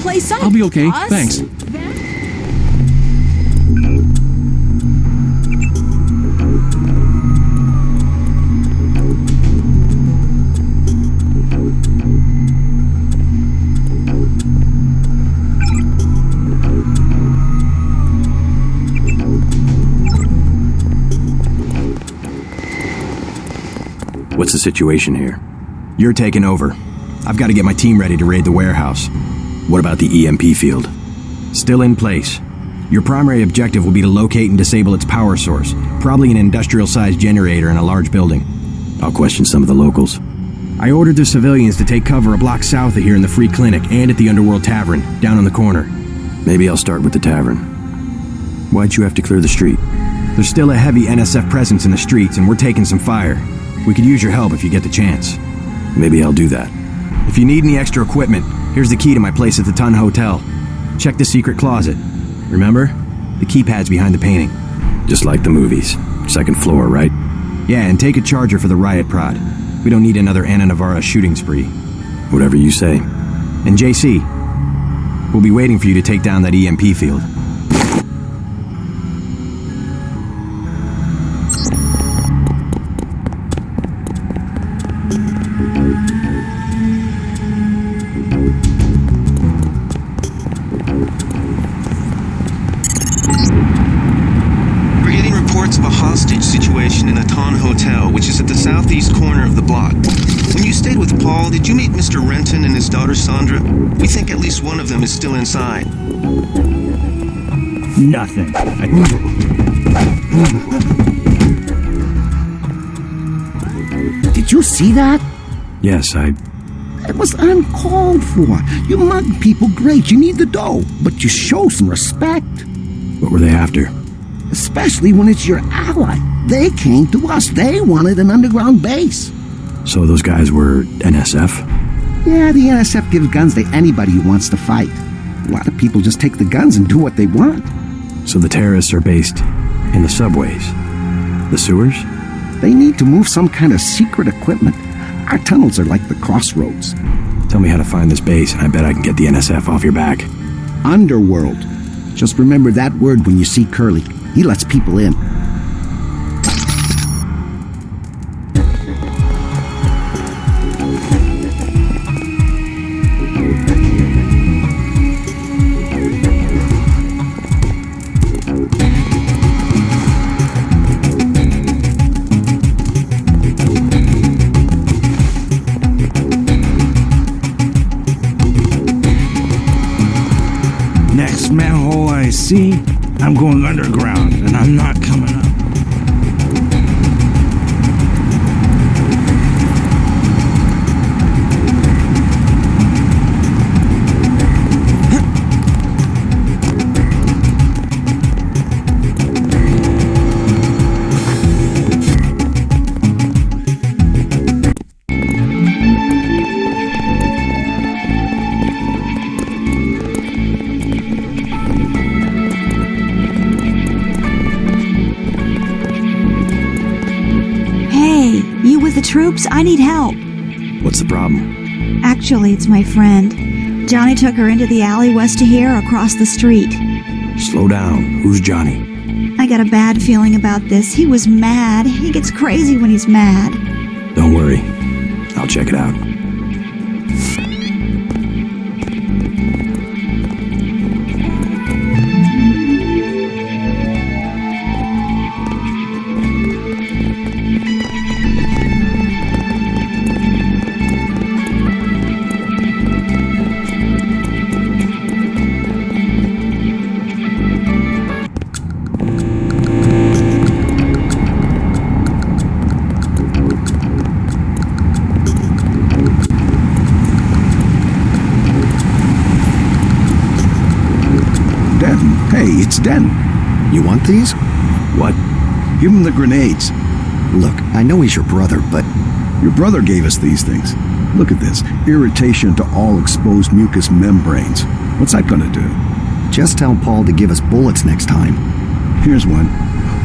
place up. I'll be okay, boss. thanks. What's the situation here? You're taking over. I've got to get my team ready to raid the warehouse. What about the EMP field? Still in place. Your primary objective will be to locate and disable its power source, probably an industrial-sized generator in a large building. I'll question some of the locals. I ordered the civilians to take cover a block south of here in the free clinic and at the Underworld Tavern, down on the corner. Maybe I'll start with the Tavern. Why'd you have to clear the street? There's still a heavy NSF presence in the streets, and we're taking some fire. We could use your help if you get the chance. Maybe I'll do that. If you need any extra equipment, here's the key to my place at the Ton Hotel. Check the secret closet. Remember? The keypad's behind the painting. Just like the movies. Second floor, right? Yeah, and take a charger for the riot prod. We don't need another Anna Navarra shooting spree. Whatever you say. And JC, we'll be waiting for you to take down that EMP field. In a Ton Hotel, which is at the southeast corner of the block. When you stayed with Paul, did you meet Mr. Renton and his daughter Sandra? We think at least one of them is still inside. Nothing. Did you see that? Yes, It was uncalled for. You mug people great, you need the dough, but you show some respect. What were they after? Especially when it's your ally. They came to us. They wanted an underground base. So those guys were NSF? Yeah, the NSF gives guns to anybody who wants to fight. A lot of people just take the guns and do what they want. So the terrorists are based in the subways? The sewers? They need to move some kind of secret equipment. Our tunnels are like the crossroads. Tell me how to find this base, and I bet I can get the NSF off your back. Underworld. Just remember that word when you see Curly. He lets people in. Next manhole I see, I'm going underground, and I'm not coming up. Troops, I need help. What's the problem? Actually, it's my friend. Johnny took her into the alley west of here, across the street. Slow down. Who's Johnny? I got a bad feeling about this. He was mad. He gets crazy when he's mad. Don't worry. I'll check it out. It's Den. You want these? What? Give him the grenades. Look, I know he's your brother, but your brother gave us these things. Look at this. Irritation to all exposed mucous membranes. What's that gonna do? Just tell Paul to give us bullets next time. Here's one.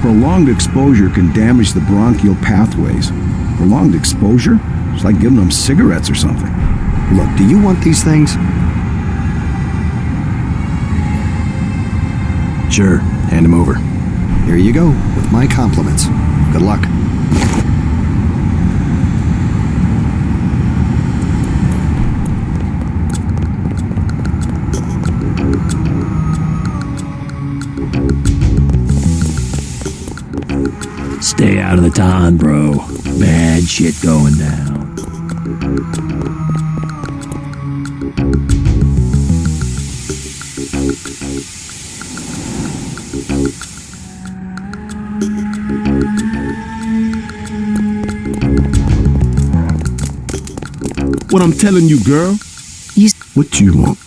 Prolonged exposure can damage the bronchial pathways. Prolonged exposure? It's like giving them cigarettes or something. Look, do you want these things? Sure, hand him over. Here you go, with my compliments. Good luck. Stay out of the ton, bro. Bad shit going down. What I'm telling you, girl? What you want?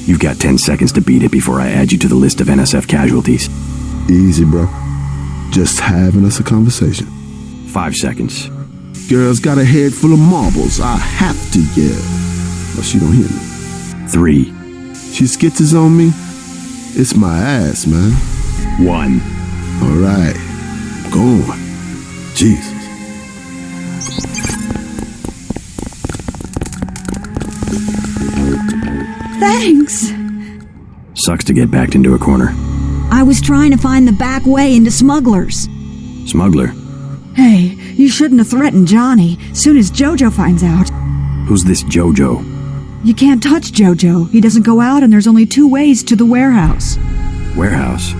You've got 10 seconds to beat it before I add you to the list of NSF casualties. Easy, bro. Just having us a conversation. 5 seconds. Girl's got a head full of marbles. I have to yell. But she don't hear me. 3. She skitzes on me. It's my ass, man. 1. All right. Go on. Jesus. Thanks. Sucks to get backed into a corner. I was trying to find the back way into Smugglers. Smuggler? Hey, you shouldn't have threatened Johnny. Soon as Jojo finds out. Who's this Jojo? You can't touch Jojo. He doesn't go out and there's only 2 ways to the warehouse. Warehouse?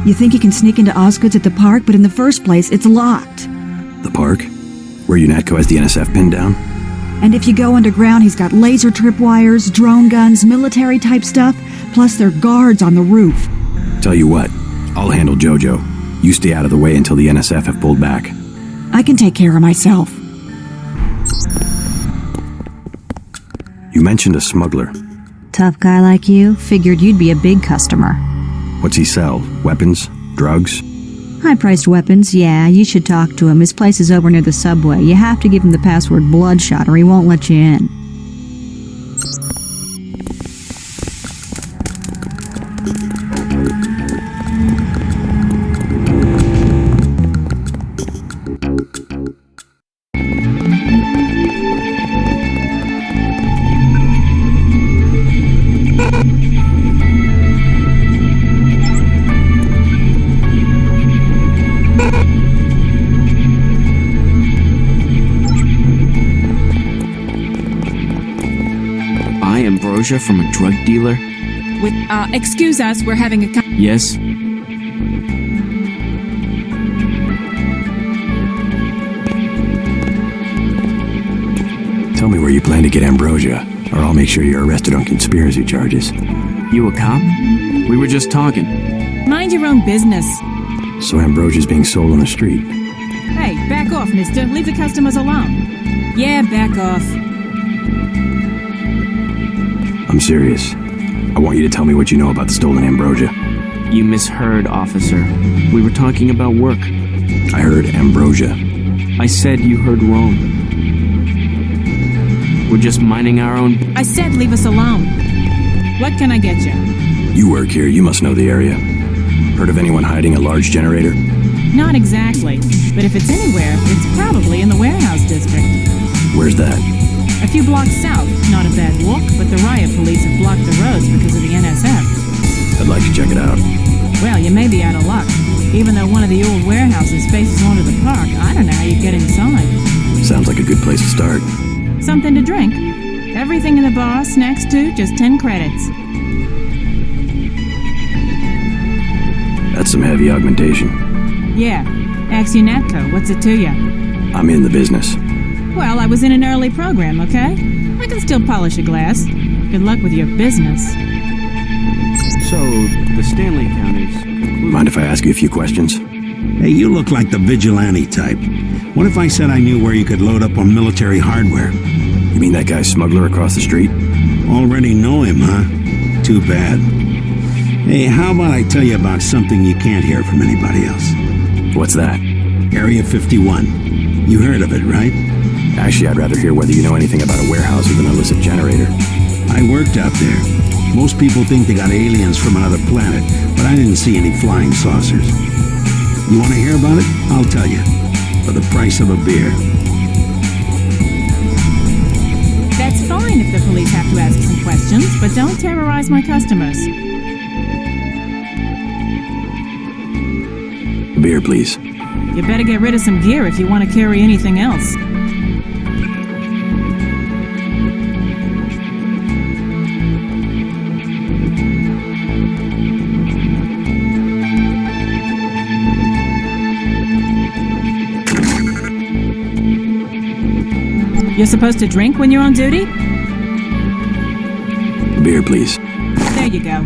You think you can sneak into Osgood's at the park, but in the first place, it's locked. The park? Where UNATCO has the NSF pinned down? And if you go underground, he's got laser tripwires, drone guns, military-type stuff, plus there are guards on the roof. Tell you what, I'll handle Jojo. You stay out of the way until the NSF have pulled back. I can take care of myself. You mentioned a smuggler. Tough guy like you, figured you'd be a big customer. What's he sell? Weapons? Drugs? High-priced weapons, yeah, you should talk to him. His place is over near the subway. You have to give him the password Bloodshot or he won't let you in. Ambrosia from a drug dealer? Excuse us, we're having a Yes? Tell me where you plan to get Ambrosia, or I'll make sure you're arrested on conspiracy charges. You a cop? We were just talking. Mind your own business. So Ambrosia's being sold on the street. Hey, back off, mister. Leave the customers alone. Yeah, back off. I'm serious. I want you to tell me what you know about the stolen Ambrosia. You misheard, officer. We were talking about work. I heard Ambrosia. I said you heard wrong. We're just minding our own... I said leave us alone. What can I get you? You work here, you must know the area. Heard of anyone hiding a large generator? Not exactly, but if it's anywhere, it's probably in the warehouse district. Where's that? A few blocks south. Not a bad walk, but the riot police have blocked the roads because of the NSF. I'd like to check it out. Well, you may be out of luck. Even though one of the old warehouses faces onto the park, I don't know how you get inside. Sounds like a good place to start. Something to drink. Everything in the bar, snacks too, just 10 credits. That's some heavy augmentation. Yeah. Ask UNATCO, what's it to you? I'm in the business. Well, I was in an early program, okay? I can still polish a glass. Good luck with your business. So, the Stanley account is concluded. Mind if I ask you a few questions? Hey, you look like the vigilante type. What if I said I knew where you could load up on military hardware? You mean that guy smuggler across the street? Already know him, huh? Too bad. Hey, how about I tell you about something you can't hear from anybody else? What's that? Area 51. You heard of it, right? Actually, I'd rather hear whether you know anything about a warehouse with an illicit generator. I worked out there. Most people think they got aliens from another planet, but I didn't see any flying saucers. You want to hear about it? I'll tell you. For the price of a beer. That's fine if the police questions, but don't terrorize my customers. Beer, please. You better get rid of some gear if you want to carry anything else. You're supposed to drink when you're on duty? Beer, please. There you go.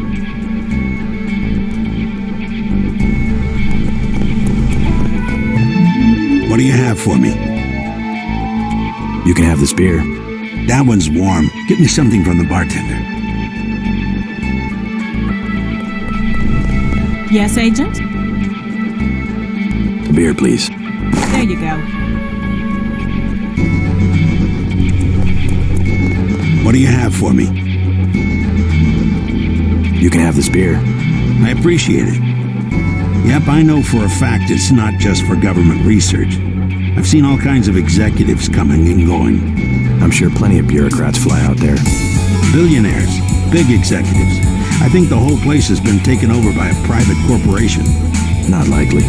What do you have for me? You can have this beer. That one's warm. Get me something from the bartender. Yes, Agent? Beer, please. There you go. What do you have for me? You can have this beer. I appreciate it. Yep, I know for a fact it's not just for government research. I've seen all kinds of executives coming and going. I'm sure plenty of bureaucrats fly out there. Billionaires, big executives. I think the whole place has been taken over by a private corporation. Not likely.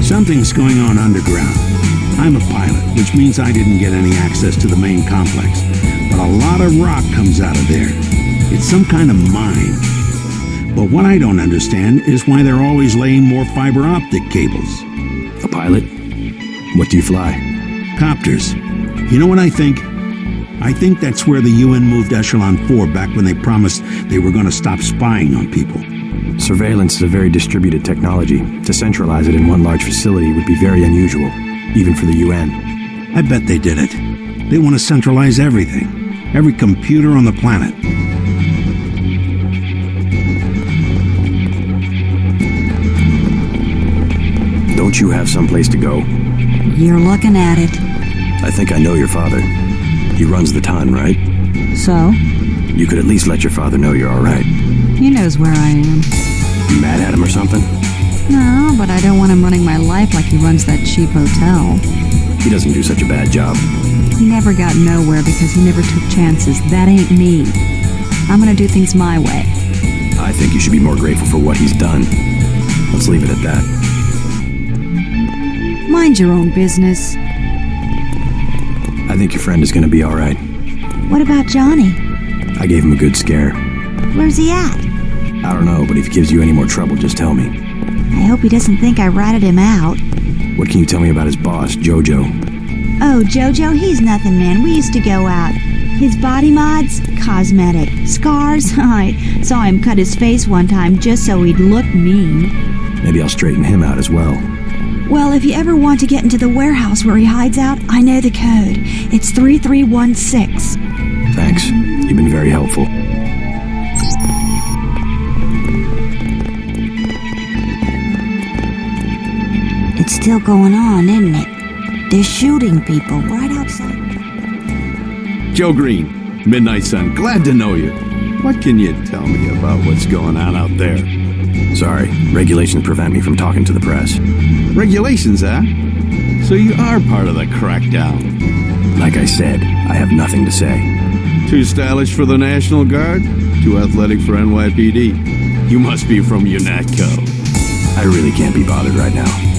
Something's going on underground. I'm a pilot, which means I didn't get any access to the main complex. But a lot of rock comes out of there. It's some kind of mine. But what I don't understand is why they're always laying more fiber optic cables. A pilot? What do you fly? Copters. You know what I think? I think that's where the UN moved Echelon 4 back when they promised they were going to stop spying on people. Surveillance is a very distributed technology. To centralize it in one large facility would be very unusual, even for the UN. I bet they did it. They want to centralize everything. Every computer on the planet. Don't you have someplace to go? You're looking at it. I think I know your father. He runs the ton, right? So? You could at least let your father know you're all right. He knows where I am. You mad at him or something? No, but I don't want him running my life like he runs that cheap hotel. He doesn't do such a bad job. He never got nowhere because he never took chances. That ain't me. I'm gonna do things my way. I think you should be more grateful for what he's done. Let's leave it at that. Mind your own business. I think your friend is going to be all right. What about Johnny? I gave him a good scare. Where's he at? I don't know, but if he gives you any more trouble, just tell me. I hope he doesn't think I ratted him out. What can you tell me about his boss, Jojo? Oh, Jojo, he's nothing, man. We used to go out. His body mods? Cosmetic. Scars? I saw him cut his face one time just so he'd look mean. Maybe I'll straighten him out as well. Well, if you ever want to get into the warehouse where he hides out, I know the code. It's 3316. Thanks. You've been very helpful. It's still going on, isn't it? They're shooting people right outside. Joe Green, Midnight Sun, glad to know you. What can you tell me about what's going on out there? Sorry, regulations prevent me from talking to the press. Regulations, huh? So you are part of the crackdown. Like I said, I have nothing to say. Too stylish for the National Guard? Too athletic for NYPD? You must be from UNATCO. I really can't be bothered right now.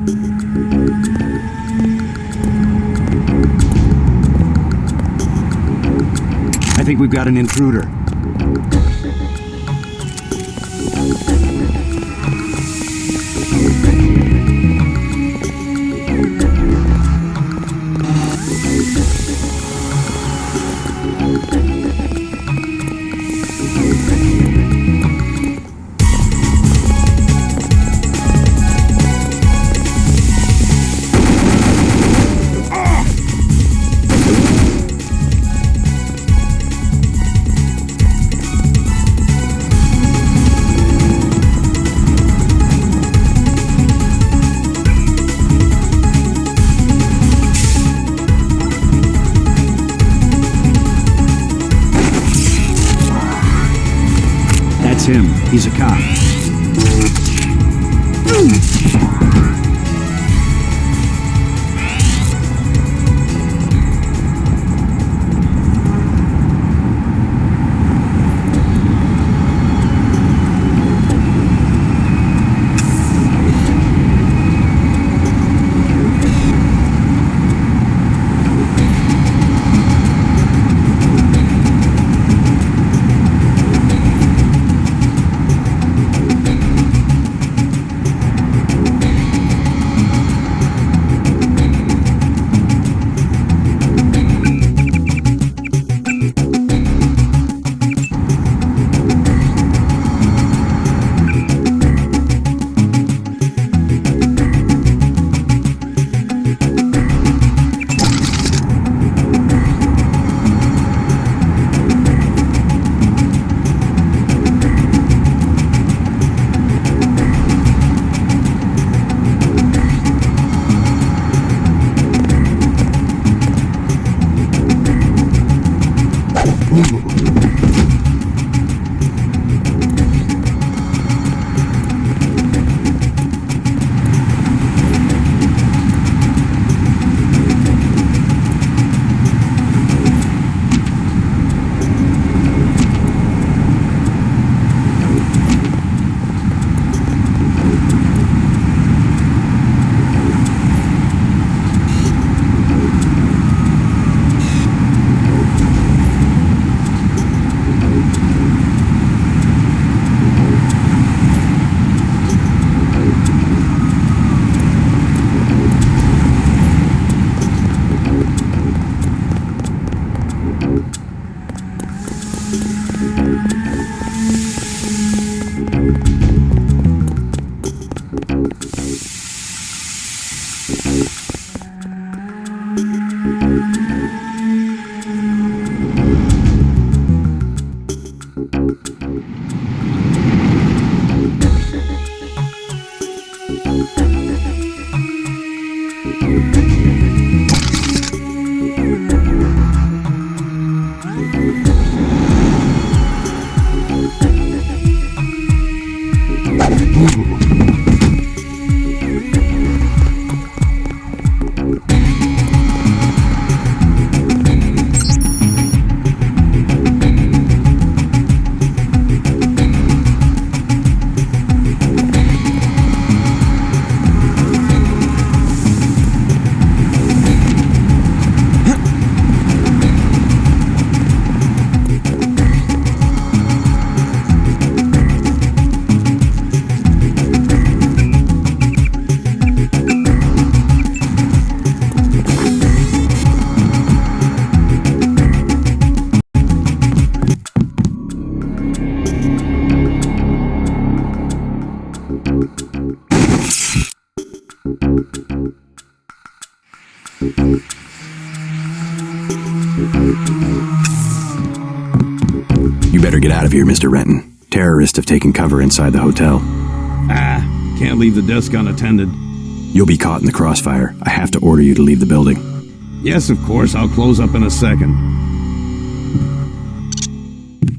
I think we've got an intruder. Him. He's a cop. You better get out of here, Mr. Renton. Terrorists have taken cover inside the hotel. Can't leave the desk unattended. You'll be caught in the crossfire. I have to order you to leave the building. Yes, of course. I'll close up in a second.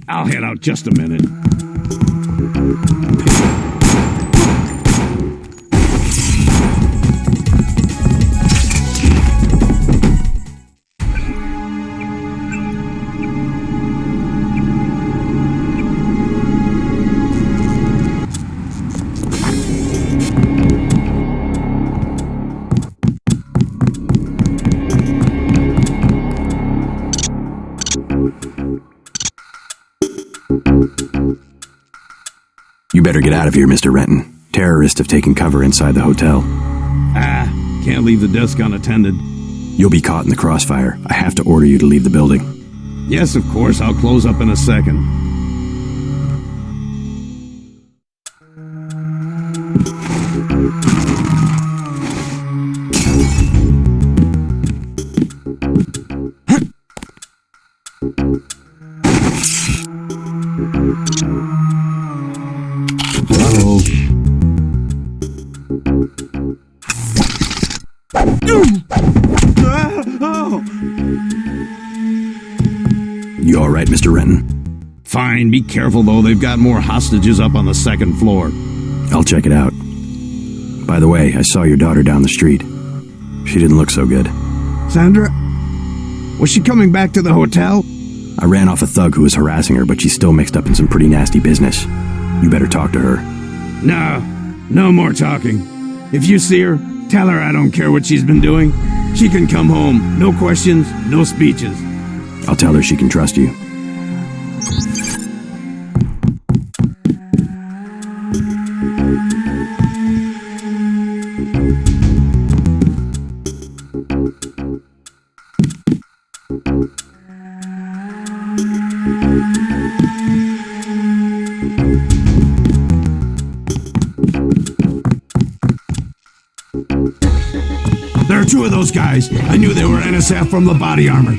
I'll head out just a minute. You better get out of here, Mr. Renton. Terrorists have taken cover inside the hotel. Can't leave the desk unattended. You'll be caught in the crossfire. I have to order you to leave the building. Yes, of course, I'll close up in a second. You all right, Mr. Renton? Fine, be careful though, they've got more hostages up on the second floor. I'll check it out. By the way, I saw your daughter down the street. She didn't look so good. Sandra? Was she coming back to the hotel? I ran off a thug who was harassing her, but she's still mixed up in some pretty nasty business. You better talk to her. No more talking. If you see her, tell her I don't care what she's been doing. She can come home. No questions, no speeches. I'll tell her she can trust you. There are two of those guys. I knew they were NSF from the body armor.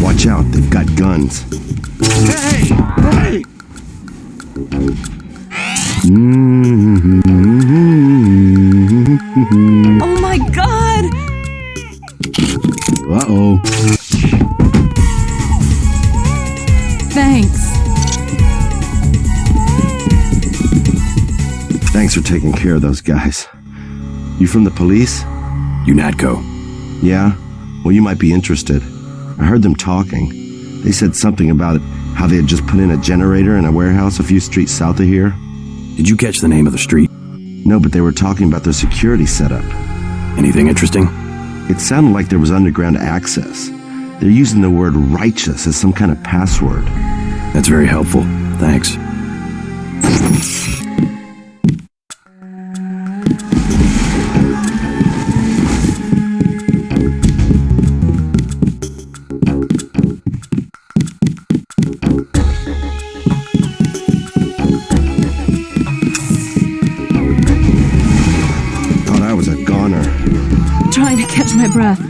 Watch out, they've got guns. Hey! Oh my god! Uh-oh. Thanks. Thanks for taking care of those guys. You from the police? UNATCO. Yeah? Well, you might be interested. I heard them talking. They said something about how they had just put in a generator in a warehouse a few streets south of here. Did you catch the name of the street? No, but they were talking about their security setup. Anything interesting? It sounded like there was underground access. They're using the word righteous as some kind of password. That's very helpful. Thanks. Thought I was a goner. Trying to catch my breath.